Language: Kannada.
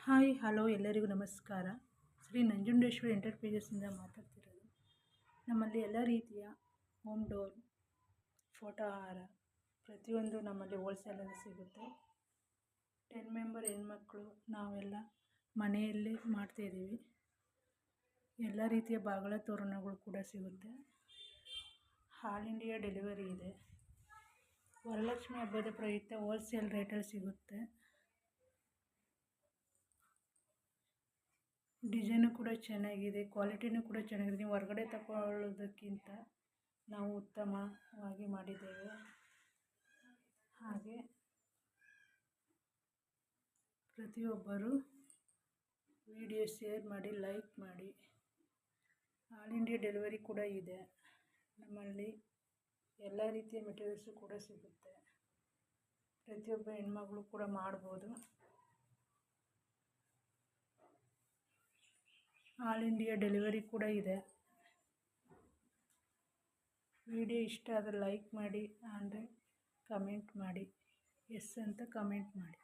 ಹಾಯ್ ಹಲೋ ಎಲ್ಲರಿಗೂ ನಮಸ್ಕಾರ. ಶ್ರೀ ನಂಜುಂಡೇಶ್ವರಿ ಎಂಟರ್ಪ್ರೈಸಸ್ಸಿಂದ ಮಾತಾಡ್ತಿರೋದು. ನಮ್ಮಲ್ಲಿ ಎಲ್ಲ ರೀತಿಯ ಹೋಮ್ ಡೋರ್, ಫೋಟೋ ಹಾರ ಪ್ರತಿಯೊಂದು ನಮ್ಮಲ್ಲಿ ಹೋಲ್ಸೇಲಲ್ಲಿ ಸಿಗುತ್ತೆ. 10 ಮೆಂಬರ್ ಹೆಣ್ಮಕ್ಳು ನಾವೆಲ್ಲ ಮನೆಯಲ್ಲೇ ಮಾಡ್ತಾಯಿದ್ದೀವಿ. ಎಲ್ಲ ರೀತಿಯ ಬಾಗಿಲ ತೋರಣಗಳು ಕೂಡ ಸಿಗುತ್ತೆ. ಆಲ್ ಇಂಡಿಯಾ ಡೆಲಿವರಿ ಇದೆ. ವರಲಕ್ಷ್ಮಿ ಹಬ್ಬದ ಪ್ರಯುಕ್ತ ಹೋಲ್ಸೇಲ್ ರೇಟಲ್ಲಿ ಸಿಗುತ್ತೆ. ಡಿಸೈನು ಕೂಡ ಚೆನ್ನಾಗಿದೆ, ಕ್ವಾಲಿಟಿನೂ ಕೂಡ ಚೆನ್ನಾಗಿದೆ. ನೀವು ಹೊರಗಡೆ ತಗೊಳ್ಳೋದಕ್ಕಿಂತ ನಾವು ಉತ್ತಮವಾಗಿ ಮಾಡಿದ್ದೇವೆ. ಹಾಗೆ ಪ್ರತಿಯೊಬ್ಬರು ವಿಡಿಯೋ ಶೇರ್ ಮಾಡಿ, ಲೈಕ್ ಮಾಡಿ. ಆಲ್ ಇಂಡಿಯಾ ಡೆಲಿವರಿ ಕೂಡ ಇದೆ. ನಮ್ಮಲ್ಲಿ ಎಲ್ಲ ರೀತಿಯ ಮೆಟೀರಿಯಲ್ಸು ಕೂಡ ಸಿಗುತ್ತೆ. ಪ್ರತಿಯೊಬ್ಬ ಹೆಣ್ಮಗಳು ಕೂಡ ಮಾಡ್ಬೋದು. ಆಲ್ ಇಂಡಿಯಾ ಡೆಲಿವರಿ ಕೂಡ ಇದೆ. ವಿಡಿಯೋ ಇಷ್ಟ ಆದರೆ ಲೈಕ್ ಮಾಡಿ, ಅಂದರೆ ಕಮೆಂಟ್ ಮಾಡಿ, ಎಸ್ ಅಂತ ಕಮೆಂಟ್ ಮಾಡಿ.